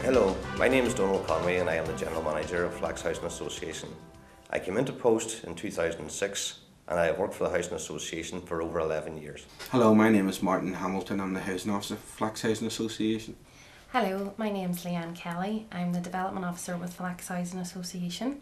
Hello, my name is Donald Conway and I am the General Manager of Flax Housing Association. I came into post in 2006 and I have worked for the Housing Association for over 11 years. Hello, my name is Martin Hamilton. I'm the Housing Officer for Flax Housing Association. Hello, my name is Leanne Kelly. I'm the Development Officer with Flax Housing Association.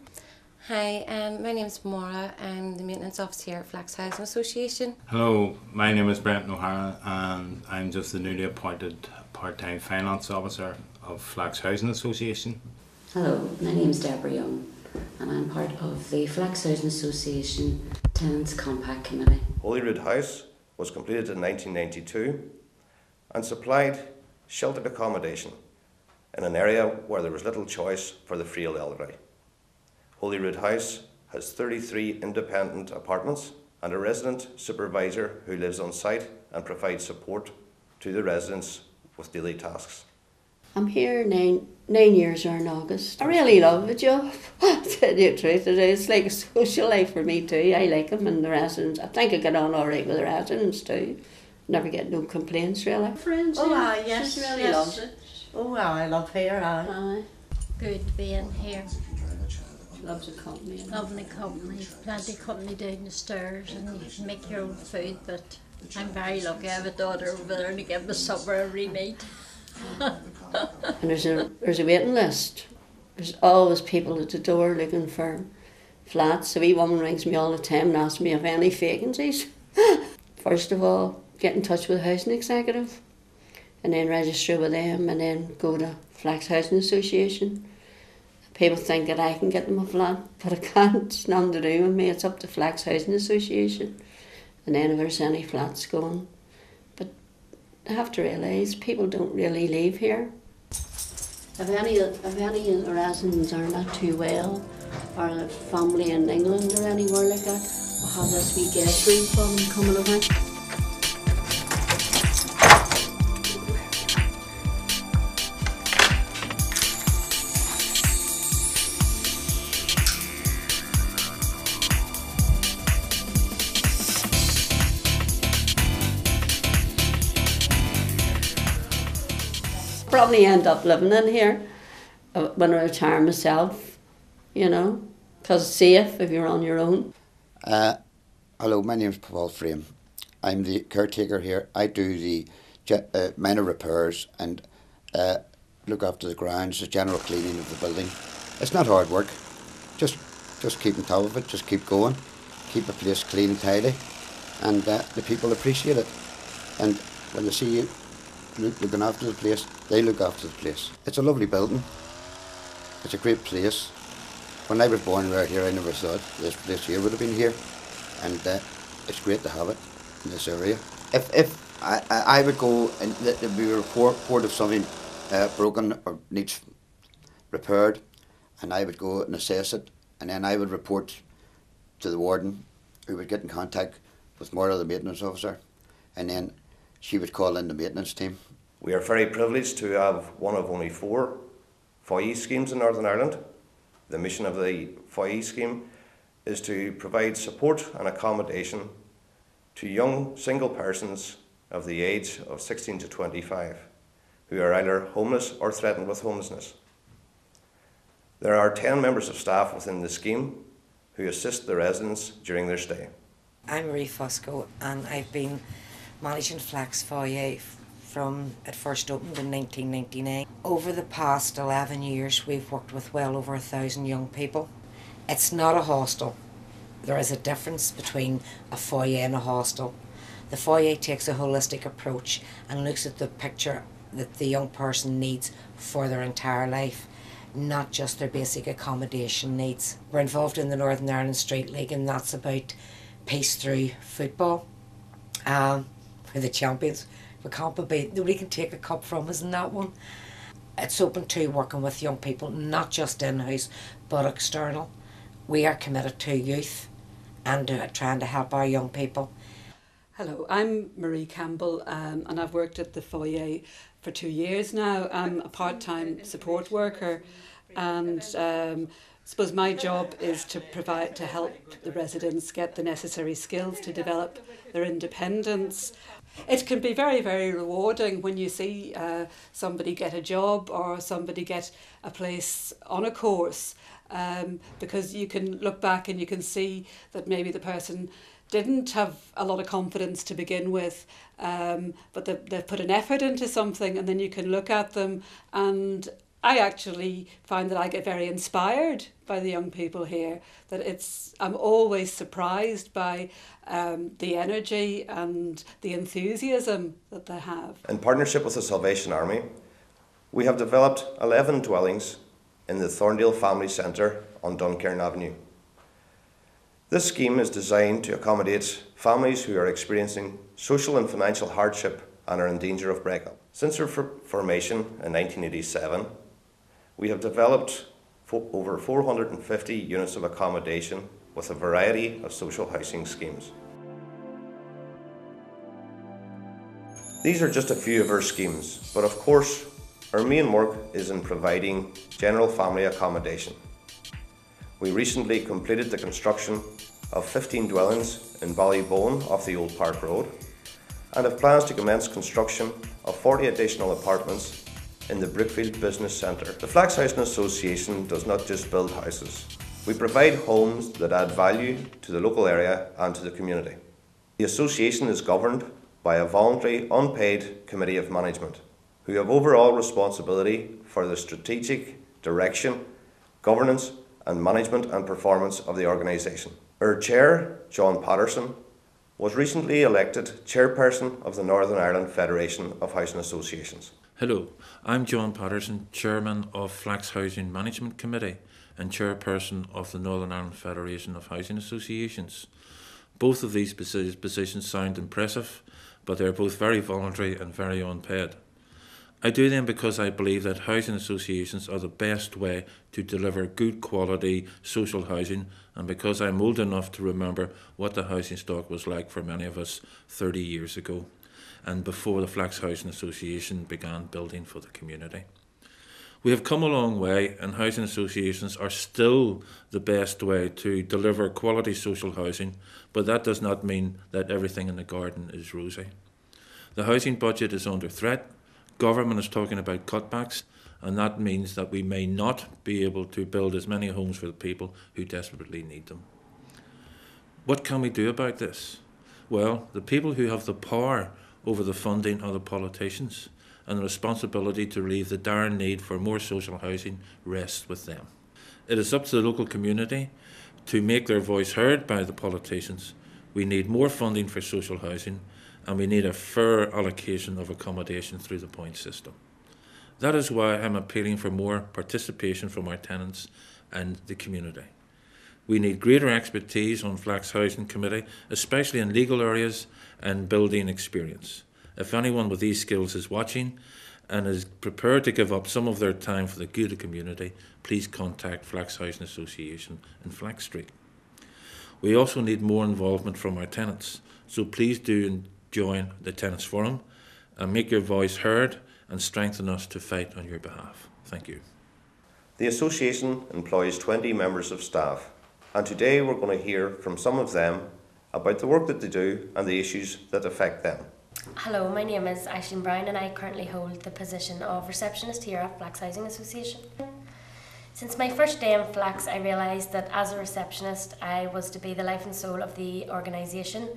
Hi, my name is Maura. I'm the Maintenance Officer here at Flax Housing Association. Hello, my name is Brenton O'Hara and I'm just the newly appointed part-time Finance Officer of Flax Housing Association. Hello, my name is Deborah Young and I'm part of the Flax Housing Association Tenants Compact Committee. Holyrood House was completed in 1992 and supplied sheltered accommodation in an area where there was little choice for the frail elderly. Holyrood House has 33 independent apartments and a resident supervisor who lives on site and provides support to the residents with daily tasks. I'm here nine years or in August. I really love the job. To tell you the truth, it's like a social life for me too. I like them and the residents. I think I get on all right with the residents too. Never get no complaints really. Friends, yes, she really yes. loves it. Oh, I love here. Aye. Good being here. She loves the company. Loving the company, plenty of company down the stairs, and you can make your own food. But I'm very lucky. I have a daughter over there to give me supper every night. And there's a waiting list. There's always people at the door looking for flats. A wee woman rings me all the time and asks me if any vacancies. First of all, get in touch with the housing executive and then register with them and then go to Flax Housing Association. People think that I can get them a flat, but I can't. It's nothing to do with me. It's up to Flax Housing Association. And then if there's any flats going. But I have to realise people don't really leave here. If any of the residents are not too well, or the family in England or anywhere like that, we'll have this wee guest room for them coming over. Probably end up living in here when I retire myself, you know, because it's safe if you're on your own. Hello, my name is Paul Frame. I'm the caretaker here. I do the minor repairs and look after the grounds, the general cleaning of the building. It's not hard work. Just keep on top of it. Just keep going. Keep a place clean and tidy, and the people appreciate it. And when they see you looking after the place, they look after the place. It's a lovely building. It's a great place. When I was born right here, I never thought this place here would have been here, and it's great to have it in this area. If I would go and there would be a report of something broken or needs repaired, and I would go and assess it, and then I would report to the warden, who would get in contact with Maura, the maintenance officer, and then she would call in the maintenance team. We are very privileged to have one of only 4 foyer schemes in Northern Ireland. The mission of the foyer scheme is to provide support and accommodation to young single persons of the age of 16 to 25 who are either homeless or threatened with homelessness. There are 10 members of staff within the scheme who assist the residents during their stay. I'm Marie Fosco and I've been managing Flax Foyer from it first opened in 1999. Over the past 11 years we've worked with well over 1,000 young people. It's not a hostel. There is a difference between a foyer and a hostel. The foyer takes a holistic approach and looks at the picture that the young person needs for their entire life, not just their basic accommodation needs. We're involved in the Northern Ireland Street League, and that's about peace through football. We're the champions. We can't be beat. Nobody can take a cup from us in that one. It's open to working with young people, not just in-house, but external. We are committed to youth and trying to help our young people. Hello, I'm Marie Campbell, and I've worked at the foyer for 2 years now. I'm a part-time support worker, and I suppose my job is to help the residents get the necessary skills to develop their independence. It can be very, very rewarding when you see somebody get a job or somebody get a place on a course, because you can look back and you can see that maybe the person didn't have a lot of confidence to begin with, but they've put an effort into something, and then you can look at them, and I actually find that I get very inspired by the young people here. I'm always surprised by the energy and the enthusiasm that they have. In partnership with the Salvation Army, we have developed 11 dwellings in the Thorndale Family Centre on Duncairn Avenue. This scheme is designed to accommodate families who are experiencing social and financial hardship and are in danger of breakup. Since our formation in 1987, we have developed over 450 units of accommodation with a variety of social housing schemes. These are just a few of our schemes, but of course, our main work is in providing general family accommodation. We recently completed the construction of 15 dwellings in Ballybowen off the Old Park Road, and have plans to commence construction of 40 additional apartments in the Brookfield Business Centre. The Flax Housing Association does not just build houses. We provide homes that add value to the local area and to the community. The association is governed by a voluntary, unpaid committee of management, who have overall responsibility for the strategic direction, governance and management and performance of the organisation. Our chair, John Patterson, was recently elected chairperson of the Northern Ireland Federation of Housing Associations. Hello, I'm John Patterson, chairman of Flax Housing Management Committee and chairperson of the Northern Ireland Federation of Housing Associations. Both of these positions sound impressive, but they're both very voluntary and very unpaid. I do them because I believe that housing associations are the best way to deliver good quality social housing, and because I'm old enough to remember what the housing stock was like for many of us 30 years ago, and before the Flax Housing Association began building for the community. We have come a long way, and housing associations are still the best way to deliver quality social housing, but that does not mean that everything in the garden is rosy. The housing budget is under threat. Government is talking about cutbacks, and that means that we may not be able to build as many homes for the people who desperately need them. What can we do about this? Well, the people who have the power over the funding are the politicians, and the responsibility to relieve the dire need for more social housing rests with them. It is up to the local community to make their voice heard by the politicians. We need more funding for social housing, and we need a fair allocation of accommodation through the point system. That is why I'm appealing for more participation from our tenants and the community. We need greater expertise on Flax Housing Committee, especially in legal areas and building experience. If anyone with these skills is watching and is prepared to give up some of their time for the good of the community, please contact Flax Housing Association in Flax Street. We also need more involvement from our tenants, so please do join the Tenants Forum and make your voice heard and strengthen us to fight on your behalf. Thank you. The association employs 20 members of staff, and today we're going to hear from some of them about the work that they do and the issues that affect them. Hello, my name is Aisling Brown and I currently hold the position of receptionist here at Flax Housing Association. Since my first day in Flax, I realised that as a receptionist I was to be the life and soul of the organisation,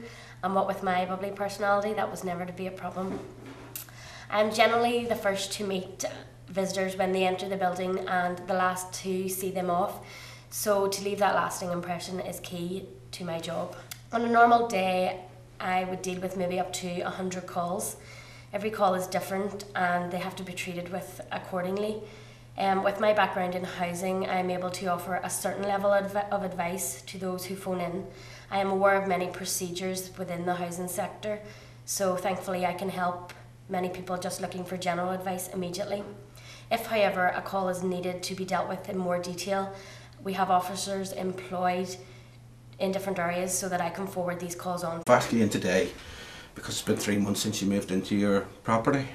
and what with my bubbly personality that was never to be a problem. I'm generally the first to meet visitors when they enter the building and the last to see them off, so to leave that lasting impression is key to my job. On a normal day, I would deal with maybe up to 100 calls. Every call is different and they have to be treated with accordingly. With my background in housing, I'm able to offer a certain level of advice to those who phone in. I am aware of many procedures within the housing sector, so thankfully I can help many people just looking for general advice immediately. If, however, a call is needed to be dealt with in more detail, we have officers employed in different areas so that I can forward these calls on. I've asked you in today because it's been 3 months since you moved into your property.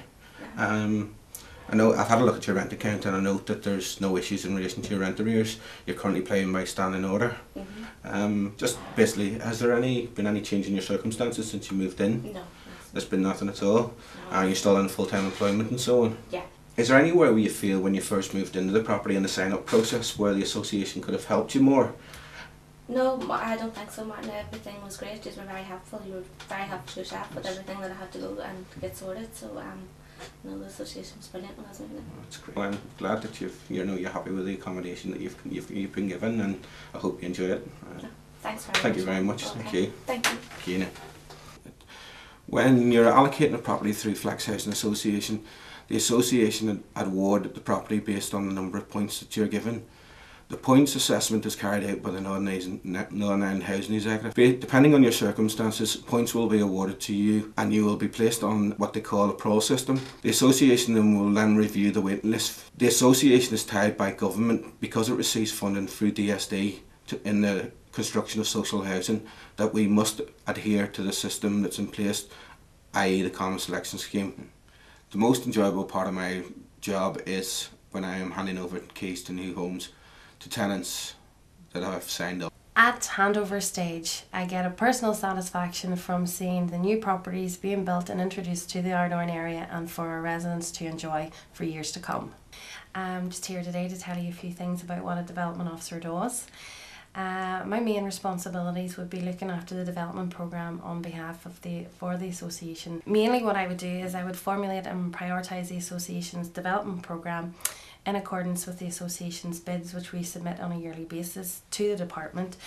I know I've had a look at your rent account and I note that there's no issues in relation to your rent arrears. You're currently paying by standing order. Just basically, has there been any change in your circumstances since you moved in? No. There's been nothing at all? No. You're still in full-time employment and so on? Yeah. Is there anywhere where you feel when you first moved into the property in the sign-up process where the association could have helped you more? No, I don't think so, Martin. Everything was great. You were very helpful. You were very helpful yourself with everything that I had to go and get sorted. So, no, the association was brilliant when I was moving in. That's great. Well, I'm glad that you're happy with the accommodation that you've been given, and I hope you enjoy it. Thanks very much. Thank you very much. Okay. Thank you. Thank you. Fiona. When you're allocating a property through Flax Housing Association, the association had awarded the property based on the number of points that you're given. The points assessment is carried out by the Northern Ireland Housing Executive. Depending on your circumstances, points will be awarded to you and you will be placed on what they call a pro system. The association then will then review the waiting list. The association is tied by government because it receives funding through DSD in the construction of social housing, that we must adhere to the system that's in place, i.e. the common selection scheme. The most enjoyable part of my job is when I am handing over keys to new homes to tenants that have signed up. At handover stage, I get a personal satisfaction from seeing the new properties being built and introduced to the Ardorn area and for our residents to enjoy for years to come. I'm just here today to tell you a few things about what a development officer does. My main responsibilities would be looking after the development programme on behalf of for the association. Mainly what I would do is I would formulate and prioritise the association's development programme in accordance with the association's bids, which we submit on a yearly basis to the department,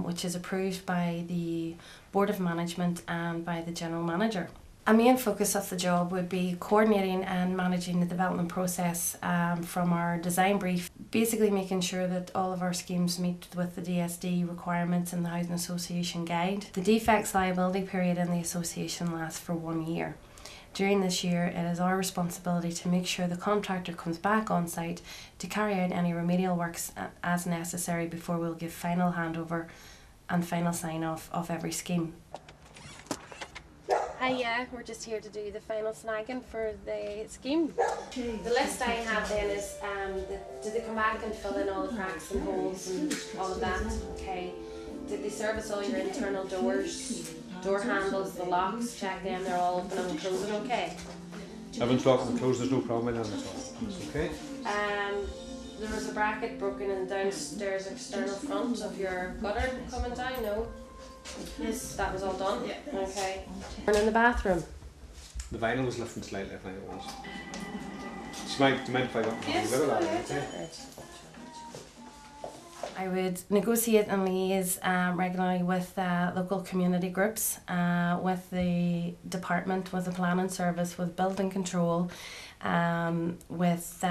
which is approved by the Board of Management and by the General Manager. A main focus of the job would be coordinating and managing the development process from our design brief, basically making sure that all of our schemes meet with the DSD requirements in the Housing Association Guide. The defects liability period in the association lasts for 1 year. During this year, it is our responsibility to make sure the contractor comes back on site to carry out any remedial works as necessary before we'll give final handover and final sign-off of every scheme. Hi, we're just here to do the final snagging for the scheme. The list I have then is, did they come back and fill in all the cracks and holes and all of that? Okay. Did they service all your internal doors? Door handles, the locks, check them, they're all open and closing okay? Everyone's locked and closed, there's no problem in them at all. It's okay. There was a bracket broken in downstairs external front of your gutter coming down, no? Yes. That was all done? Yeah. Okay. And in the bathroom? The vinyl was lifting slightly, I think it was. Do you mind if I got a little bit of that? I would negotiate and liaise regularly with local community groups, with the department, with the planning service, with building control, with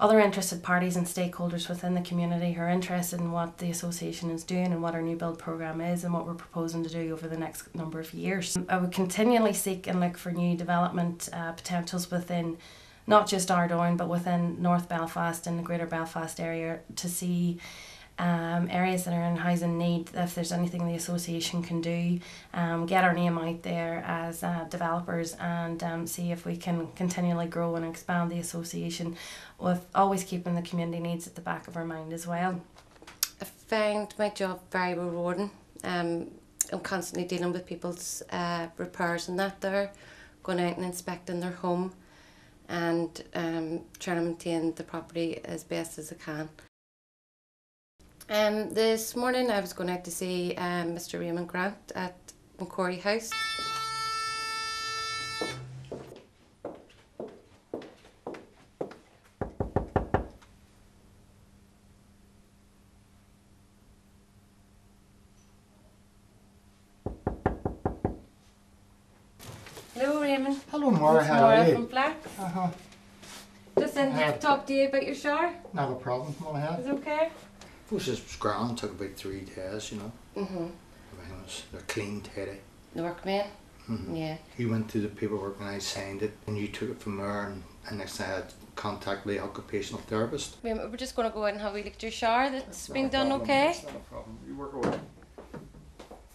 other interested parties and stakeholders within the community who are interested in what the association is doing and what our new build programme is and what we're proposing to do over the next number of years. I would continually seek and look for new development potentials within not just Ardorn but within North Belfast and the Greater Belfast area to see areas that are in housing need, if there's anything the association can do, get our name out there as developers and see if we can continually grow and expand the association with always keeping the community needs at the back of our mind as well. I find my job very rewarding. I'm constantly dealing with people's repairs and that there, going out and inspecting their home and trying to maintain the property as best as I can. This morning I was going out to see Mr. Raymond Grant at Macquarie House. Raymond. Hello, Maura. It's How Maura are you? from Flax. Just in here to talk to you about your shower. Not a problem. Come on ahead. Is it okay? Process was grand. Took about 3 days, you know. Everything was clean, tidy. The workman? Yeah. He went through the paperwork and I signed it, and you took it from there. And next I had contact the occupational therapist. We're just going to go in and have a look at your shower that's been done, okay? That's not a problem. You work away.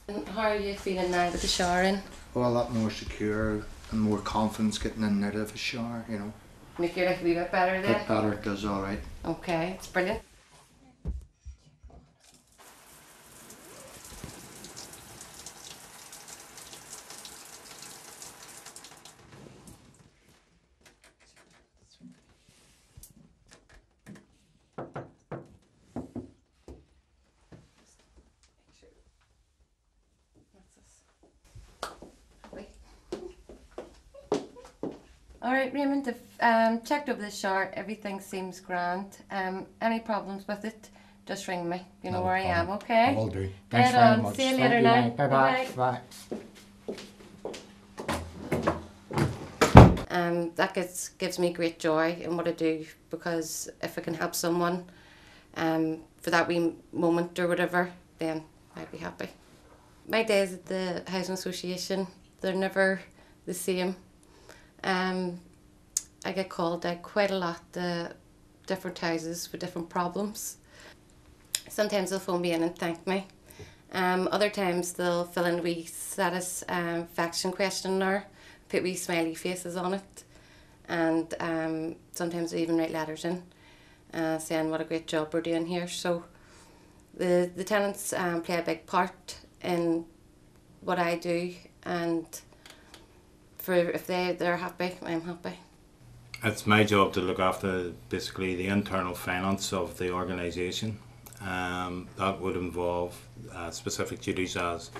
And how are you feeling now with the shower in? Well, a lot more secure and more confidence getting in and out of a shower, you know. Make your life a wee bit better then? Bit better, it does all right. Okay, it's brilliant. Alright Raymond, I've checked over the shower, everything seems grand. Any problems with it, just ring me. You know where I am, okay? I will do. Thanks Right very on. much. See you Thank later you. now. Bye-bye. Bye. That gives me great joy in what I do, because if I can help someone for that wee moment or whatever, then I'd be happy. My days at the Housing Association, they're never the same. I get called out quite a lot to different houses for different problems. Sometimes they'll phone me in and thank me. Other times they'll fill in a wee satisfaction questionnaire, put wee smiley faces on it, and sometimes they even write letters in saying what a great job we're doing here. So the tenants play a big part in what I do, and if they're happy, I'm happy. It's my job to look after basically the internal finance of the organisation. That would involve specific duties as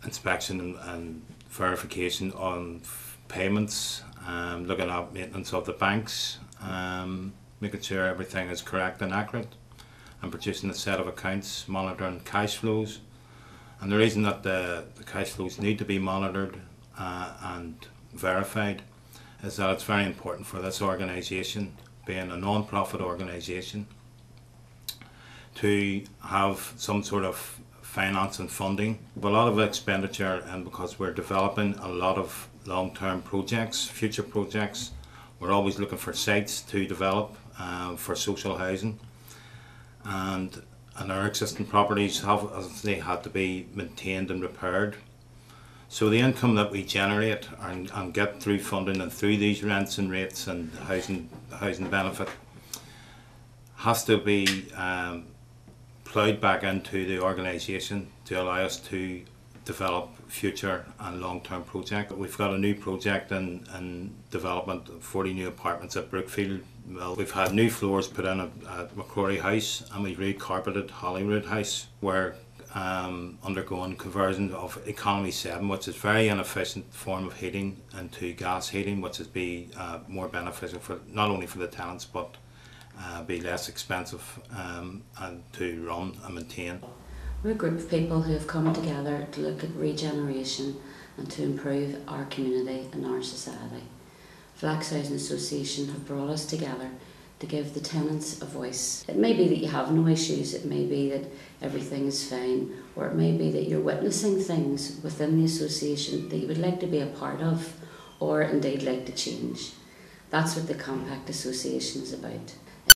inspection and verification on payments, looking at maintenance of the banks, making sure everything is correct and accurate, and producing a set of accounts, monitoring cash flows. And the reason that the cash flows need to be monitored and verified is that it's very important for this organisation, being a non-profit organisation, to have some sort of finance and funding. A lot of expenditure, and because we're developing a lot of long-term projects, future projects, we're always looking for sites to develop for social housing. And our existing properties have obviously had to be maintained and repaired. So the income that we generate and get through funding and through these rents and rates and housing benefit has to be ploughed back into the organisation to allow us to develop future and long-term projects. We've got a new project in development, 40 new apartments at Brookfield. Well, we've had new floors put in at Macquarie House, and we've recarpeted Holyrood House. We're undergoing conversion of Economy 7, which is a very inefficient form of heating, into gas heating, which would be more beneficial for not only for the tenants but be less expensive and to run and maintain. We're a group of people who have come together to look at regeneration and to improve our community and our society. Flax Housing Association have brought us together to give the tenants a voice. It may be that you have no issues, it may be that everything is fine, or it may be that you're witnessing things within the association that you would like to be a part of, or indeed like to change. That's what the Compact Association is about.